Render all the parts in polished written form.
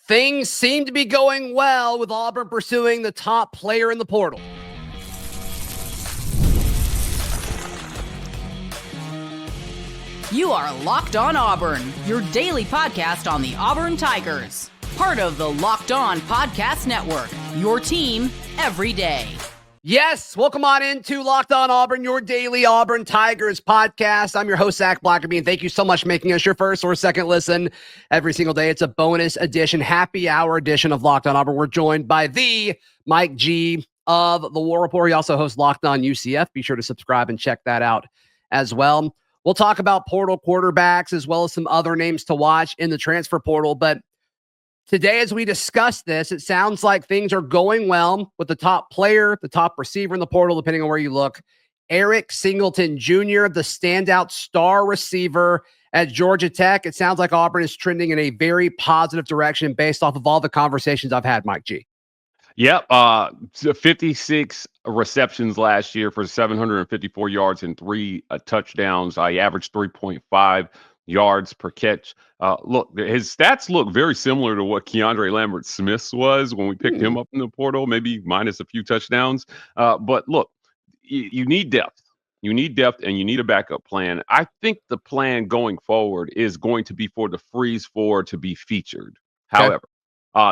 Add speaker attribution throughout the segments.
Speaker 1: Things seem to be going well with Auburn pursuing the top player in the portal.
Speaker 2: You are Locked On Auburn, your daily podcast on the Auburn Tigers. Part of the Locked On Podcast Network, your team every day.
Speaker 1: Yes, welcome on into Locked On Auburn, your daily Auburn Tigers podcast. I'm your host, Zac Blackerby, and thank you so much for making us your first or second listen every single day. It's a bonus edition, happy hour edition of Locked On Auburn. We're joined by the Mike G of the War Report. He also hosts Locked On UCF. Be sure to subscribe and check that out as well. We'll talk about portal quarterbacks as well as some other names to watch in the transfer portal, but today, as we discuss this, it sounds like things are going well with the top player, the top receiver in the portal, depending on where you look. Eric Singleton Jr., the standout star receiver at Georgia Tech. It sounds like Auburn is trending in a very positive direction based off of all the conversations I've had, Mike G.
Speaker 3: Yep. 56 receptions last year for 754 yards and 3 touchdowns. I averaged 3.5 yards per catch. Look, his stats look very similar to what Keandre Lambert-Smith was when we picked him up in the portal, maybe minus a few touchdowns. But look, you need depth. You need depth and you need a backup plan. I think the plan going forward is going to be for the Freeze 4 to be featured. Okay. However,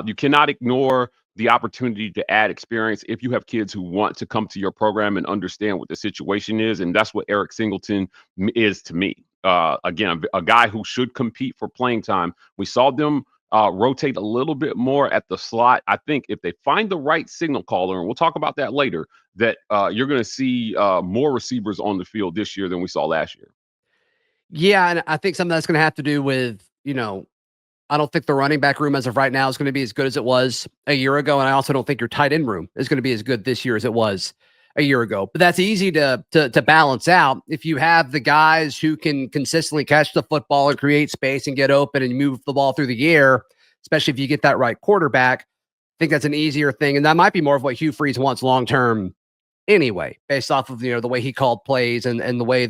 Speaker 3: you cannot ignore the opportunity to add experience if you have kids who want to come to your program and understand what the situation is. And that's what Eric Singleton is to me. Again, a guy who should compete for playing time. We saw them rotate a little bit more at the slot. I think if they find the right signal caller, and we'll talk about that later, that you're going to see more receivers on the field this year than we saw last year.
Speaker 1: Yeah, and I think something that's going to have to do with, I don't think the running back room as of right now is going to be as good as it was a year ago. And I also don't think your tight end room is going to be as good this year as it was a year ago. But that's easy to balance out if you have the guys who can consistently catch the football and create space and get open and move the ball through the air, especially if you get that right quarterback. I think that's an easier thing. And that might be more of what Hugh Freeze wants long-term anyway, based off of, the way he called plays and the way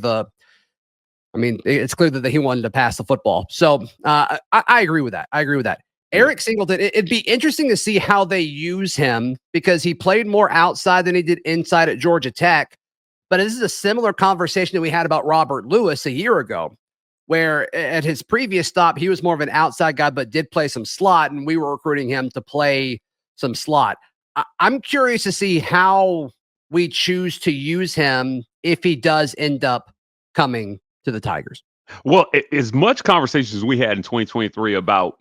Speaker 1: it's clear that he wanted to pass the football. So I agree with that. Eric Singleton, it'd be interesting to see how they use him because he played more outside than he did inside at Georgia Tech. But this is a similar conversation that we had about Robert Lewis a year ago, where at his previous stop, he was more of an outside guy, but did play some slot, and we were recruiting him to play some slot. I'm curious to see how we choose to use him if he does end up coming to the Tigers.
Speaker 3: Well, as much conversations as we had in 2023 about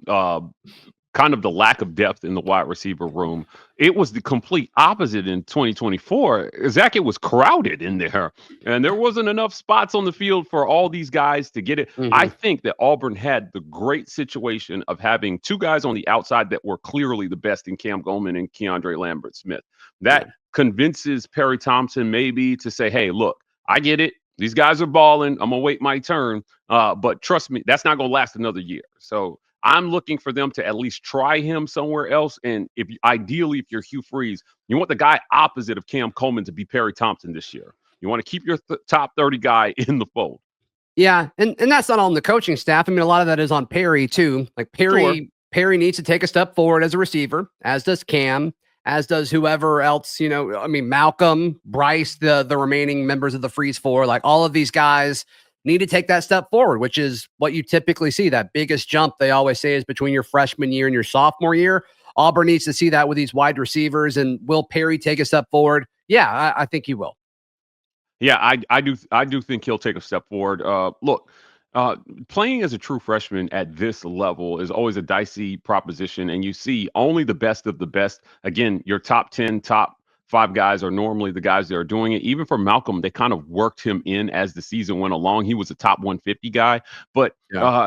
Speaker 3: kind of the lack of depth in the wide receiver room, it was the complete opposite in 2024. Zach, it was crowded in there, and there wasn't enough spots on the field for all these guys to get it. I think that Auburn had the great situation of having two guys on the outside that were clearly the best in Coleman and Keandre Lambert-Smith. That convinces Perry Thompson maybe to say, hey, look, I get it. These guys are balling. I'm going to wait my turn. But trust me, that's not going to last another year. So I'm looking for them to at least try him somewhere else. And ideally, if you're Hugh Freeze, you want the guy opposite of Cam Coleman to be Perry Thompson this year. You want to keep your top 30 guy in the fold.
Speaker 1: Yeah, and that's not on the coaching staff. I mean, a lot of that is on Perry, too. Like Perry needs to take a step forward as a receiver, as does Cam, as does whoever else, Malcolm, Bryce, the remaining members of the Freeze 4, like all of these guys need to take that step forward, which is what you typically see. That biggest jump, they always say, is between your freshman year and your sophomore year. Auburn needs to see that with these wide receivers. And will Perry take a step forward? Yeah, I think he will.
Speaker 3: Yeah, I do think he'll take a step forward. Look, playing as a true freshman at this level is always a dicey proposition, and you see only the best of the best. Again, your top 10, top 5 guys are normally the guys that are doing it. Even for Malcolm, they kind of worked him in as the season went along. He was a top 150 guy, but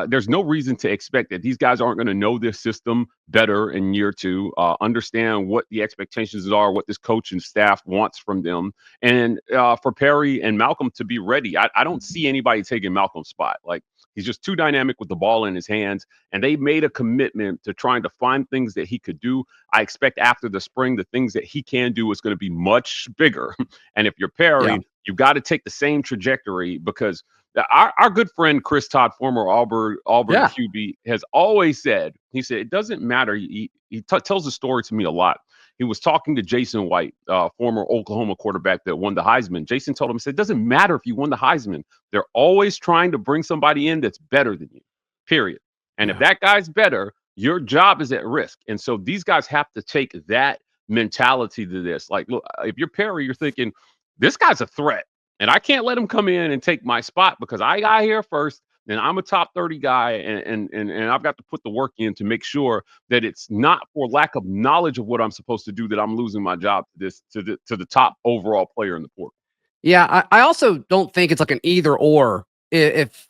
Speaker 3: there's no reason to expect that these guys aren't going to know this system better in year 2, understand what the expectations are, what this coach and staff wants from them. And for Perry and Malcolm to be ready, I don't see anybody taking Malcolm's spot. Like, he's just too dynamic with the ball in his hands, and they made a commitment to trying to find things that he could do. I expect after the spring, the things that he can do is going to be much bigger. And if you're Perry, You've got to take the same trajectory because our good friend Chris Todd, former Auburn QB, has always said, he said, it doesn't matter. He tells the story to me a lot. He was talking to Jason White, former Oklahoma quarterback that won the Heisman. Jason told him, he said, it doesn't matter if you won the Heisman. They're always trying to bring somebody in that's better than you, period. And if that guy's better, your job is at risk. And so these guys have to take that mentality to this. Like, look, if you're Perry, you're thinking, this guy's a threat. And I can't let him come in and take my spot because I got here first. And I'm a top 30 guy, and I've got to put the work in to make sure that it's not for lack of knowledge of what I'm supposed to do that I'm losing my job to the top overall player in the portal.
Speaker 1: Yeah, I also don't think it's like an either or if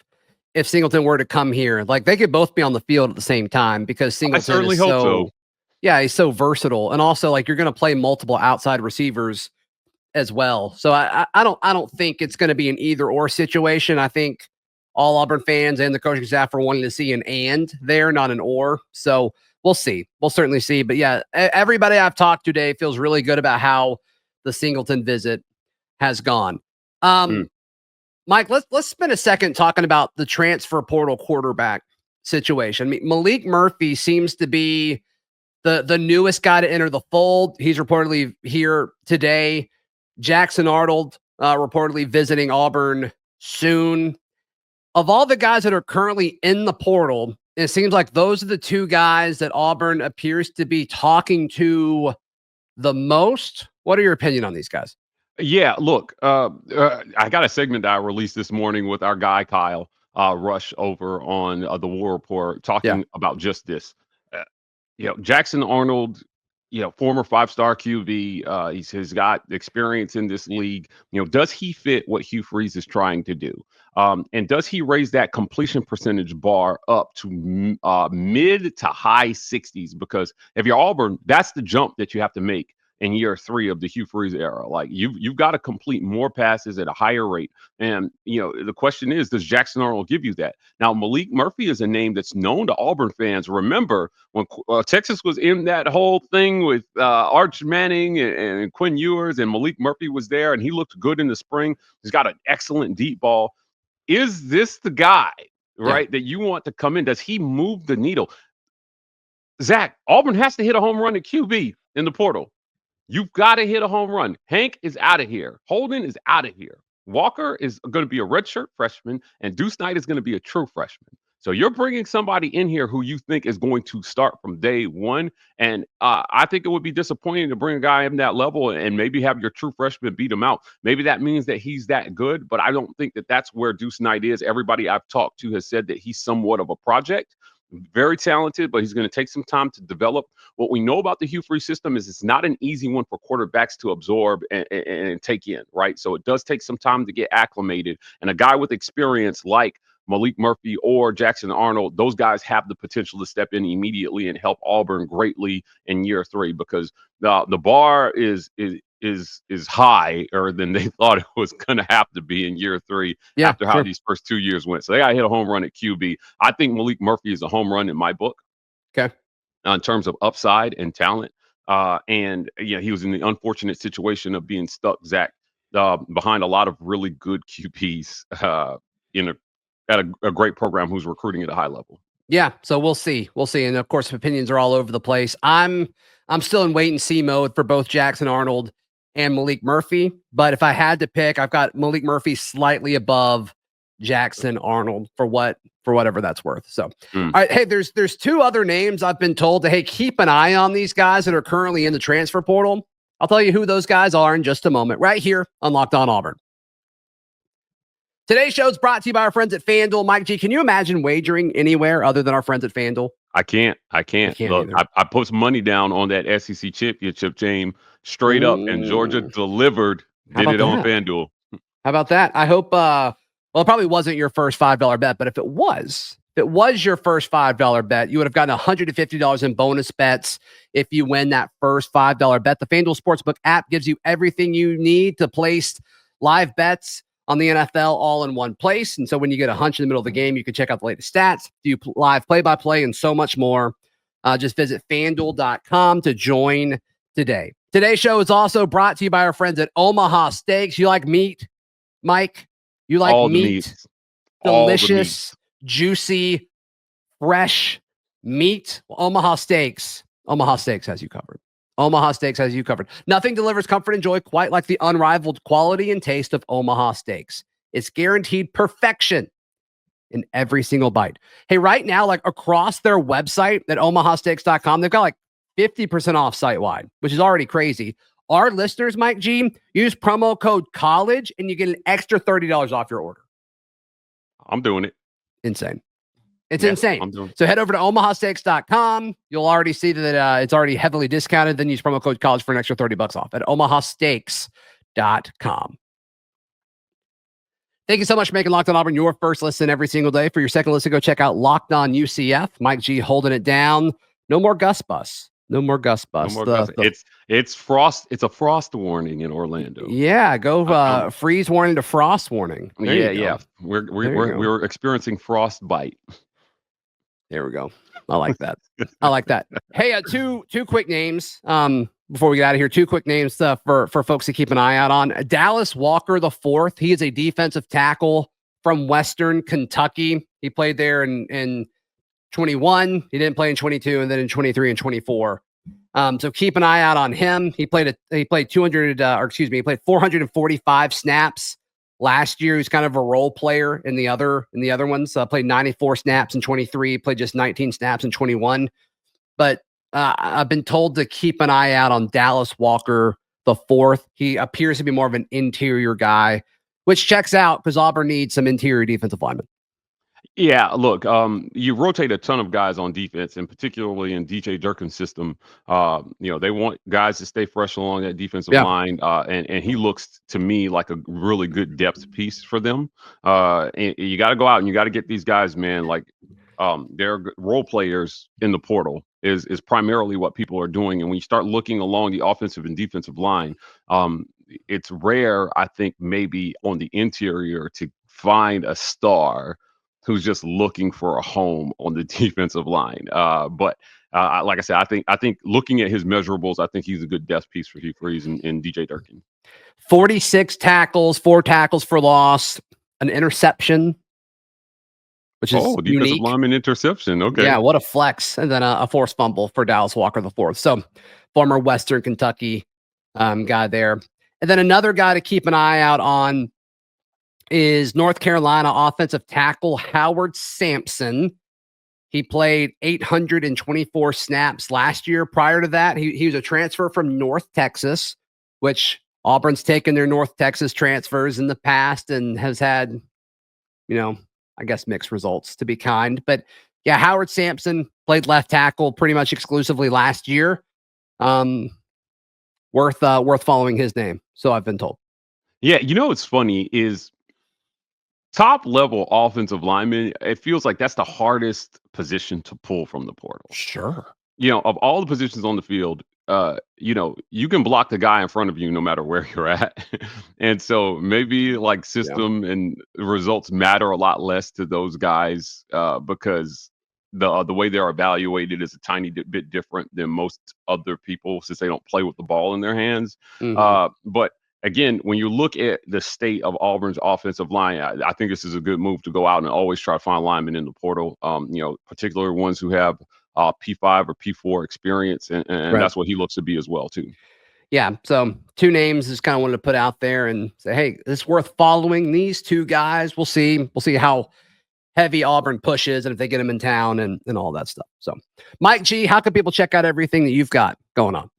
Speaker 1: Singleton were to come here. Like they could both be on the field at the same time because Singleton
Speaker 3: I certainly hope so.
Speaker 1: Yeah, he's so versatile, and also like you're going to play multiple outside receivers as well. So I don't think it's going to be an either or situation. I think all Auburn fans and the coaching staff are wanting to see an and there, not an or. So we'll see. We'll certainly see. But yeah, everybody I've talked to today feels really good about how the Singleton visit has gone. Mike, let's spend a second talking about the transfer portal quarterback situation. I mean, Malik Murphy seems to be the newest guy to enter the fold. He's reportedly here today. Jackson Arnold reportedly visiting Auburn soon. Of all the guys that are currently in the portal, it seems like those are the two guys that Auburn appears to be talking to the most. What are your opinion on these guys?
Speaker 3: Yeah, look, I got a segment that I released this morning with our guy, Kyle Rush, over on the War Report, talking about just this. Jackson Arnold, former 5-star QB, he's got experience in this league. Does he fit what Hugh Freeze is trying to do? And does he raise that completion percentage bar up to mid to high 60s? Because if you're Auburn, that's the jump that you have to make in year 3 of the Hugh Freeze era. Like you've got to complete more passes at a higher rate. And, the question is, does Jackson Arnold give you that? Now, Malik Murphy is a name that's known to Auburn fans. Remember when Texas was in that whole thing with Arch Manning and Quinn Ewers, and Malik Murphy was there and he looked good in the spring. He's got an excellent deep ball. Is this the guy, right, that you want to come in? Does he move the needle? Zach, Auburn has to hit a home run at QB in the portal. You've got to hit a home run. Hank is out of here. Holden is out of here. Walker is going to be a redshirt freshman, and Deuce Knight is going to be a true freshman. So you're bringing somebody in here who you think is going to start from day one. And I think it would be disappointing to bring a guy in that level and maybe have your true freshman beat him out. Maybe that means that he's that good, but I don't think that that's where Deuce Knight is. Everybody I've talked to has said that he's somewhat of a project. Very talented, but he's going to take some time to develop. What we know about the Hugh Freeze system is it's not an easy one for quarterbacks to absorb and take in, right? So it does take some time to get acclimated. And a guy with experience like Malik Murphy or Jackson Arnold, those guys have the potential to step in immediately and help Auburn greatly in year 3 because the bar is higher than they thought it was going to have to be in year 3 after how these first 2 years went. So they got to hit a home run at QB. I think Malik Murphy is a home run in my book.
Speaker 1: Okay.
Speaker 3: In terms of upside and talent. And he was in the unfortunate situation of being stuck, Zach, behind a lot of really good QBs at a great program who's recruiting at a high level.
Speaker 1: Yeah, so we'll see. And of course, opinions are all over the place. I'm still in wait and see mode for both Jackson Arnold and Malik Murphy. But if I had to pick, I've got Malik Murphy slightly above Jackson Arnold for whatever that's worth. So, all right. Hey, there's 2 other names I've been told to, keep an eye on these guys that are currently in the transfer portal. I'll tell you who those guys are in just a moment, right here on Locked On Auburn. Today's show is brought to you by our friends at FanDuel. Mike G, can you imagine wagering anywhere other than our friends at FanDuel?
Speaker 3: I can't. Look, I put some money down on that SEC championship game straight up, and Georgia delivered. Did it on FanDuel.
Speaker 1: How about that? I hope. Well, it probably wasn't your first $5 bet, but if it was your first $5 bet, you would have gotten $150 in bonus bets if you win that first $5 bet. The FanDuel Sportsbook app gives you everything you need to place live bets on the NFL all in one place. And so when you get a hunch in the middle of the game, you can check out the latest stats, do live play-by-play, and so much more. Just visit FanDuel.com to join today. Today's show is also brought to you by our friends at Omaha Steaks. You like meat? Mike, you like
Speaker 3: All the
Speaker 1: meat,
Speaker 3: meats. All the
Speaker 1: delicious, juicy, fresh meat. Well, Omaha Steaks has you covered. Omaha Steaks has you covered. Nothing delivers comfort and joy quite like the unrivaled quality and taste of Omaha Steaks. It's guaranteed perfection in every single bite. Hey, right now, like across their website at omahasteaks.com, they've got like 50% off site-wide, which is already crazy. Our listeners, Mike G, use promo code COLLEGE and you get an extra $30 off your order.
Speaker 3: I'm doing it.
Speaker 1: Insane. It's insane.
Speaker 3: I'm doing it.
Speaker 1: So head over to omahasteaks.com. You'll already see that it's already heavily discounted. Then use promo code COLLEGE for an extra $30 off at omahasteaks.com. Thank you so much for making Locked On Auburn your first listen every single day. For your second listen, go check out Locked On UCF. Mike G holding it down. No more Gus Bus. No more Gus Bus.
Speaker 3: It's frost. It's a frost warning in Orlando.
Speaker 1: Yeah, go freeze warning to frost warning.
Speaker 3: Yeah. We're experiencing frostbite.
Speaker 1: There we go. I like that. I like that. Hey, two quick names. Before we get out of here, two quick names for folks to keep an eye out on. Dallas Walker IV. He is a defensive tackle from Western Kentucky. He played there in 21. He didn't play in 22, and then in 23 and 24. So keep an eye out on him. He played 445 snaps last year. He's kind of a role player in the other ones. Played 94 snaps in 23. Played just 19 snaps in 21. But I've been told to keep an eye out on Dallas Walker IV. He appears to be more of an interior guy, which checks out because Auburn needs some interior defensive linemen.
Speaker 3: Yeah, look, you rotate a ton of guys on defense, and particularly in DJ Durkin's system. They want guys to stay fresh along that defensive line, and he looks to me like a really good depth piece for them. And you got to go out and you got to get these guys, man. Like they're role players in the portal is primarily what people are doing. And when you start looking along the offensive and defensive line, it's rare, I think, maybe on the interior to find a star who's just looking for a home on the defensive line. But like I said, I think looking at his measurables, I think he's a good depth piece for Hugh Freeze and DJ Durkin.
Speaker 1: 46 tackles, 4 tackles for loss, an interception, which is
Speaker 3: defensive
Speaker 1: unique.
Speaker 3: Lineman interception. Okay.
Speaker 1: Yeah, what a flex. And then a forced fumble for Dallas Walker IV. So former Western Kentucky guy there. And then another guy to keep an eye out on is North Carolina offensive tackle Howard Sampson. He played 824 snaps last year. Prior to that, he was a transfer from North Texas, which Auburn's taken their North Texas transfers in the past and has had, I guess mixed results, to be kind. But yeah, Howard Sampson played left tackle pretty much exclusively last year. Worth following his name, so I've been told.
Speaker 3: Yeah, what's funny is top level offensive lineman, it feels like that's the hardest position to pull from the portal.
Speaker 1: Sure.
Speaker 3: Of all the positions on the field, you can block the guy in front of you no matter where you're at. And so maybe like system and results matter a lot less to those guys because the way they're evaluated is a tiny bit different than most other people since they don't play with the ball in their hands. Mm-hmm. But again, when you look at the state of Auburn's offensive line, I think this is a good move to go out and always try to find linemen in the portal, particular ones who have P5 or P4 experience, and right. That's what he looks to be as well, too.
Speaker 1: Yeah, so 2 names just kind of wanted to put out there and say, hey, it's worth following these 2 guys. We'll see how heavy Auburn pushes and if they get them in town and all that stuff. So, Mike G, how can people check out everything that you've got going on?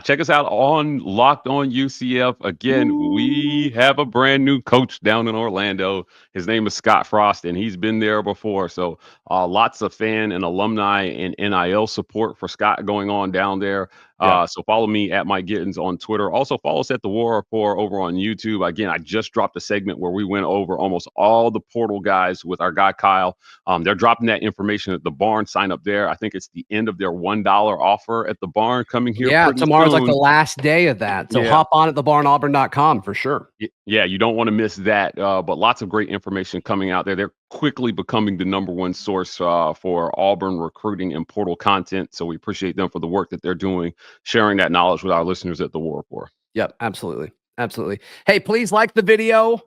Speaker 3: Check us out on Locked On UCF. Again, we have a brand new coach down in Orlando. His name is Scott Frost, and he's been there before. So lots of fan and alumni and NIL support for Scott going on down there. So follow me at Mike Gittins on Twitter. Also follow us at The War Report over on YouTube. Again, I just dropped a segment where we went over almost all the portal guys with our guy Kyle. They're dropping that information at the barn. Sign up there. I think it's the end of their $1 offer at the barn coming here.
Speaker 1: Yeah, tomorrow's like the last day of that. So hop on at thebarnauburn.com for sure.
Speaker 3: Yeah, you don't want to miss that. But lots of great information coming out there. They're quickly becoming the #1 source for Auburn recruiting and portal content. So we appreciate them for the work that they're doing, sharing that knowledge with our listeners at The War Report.
Speaker 1: Yep, absolutely. Absolutely. Hey, please like the video.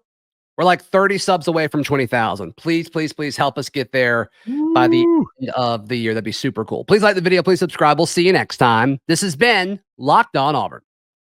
Speaker 1: We're like 30 subs away from 20,000. Please, please, please help us get there by the end of the year. That'd be super cool. Please like the video. Please subscribe. We'll see you next time. This has been Locked On Auburn.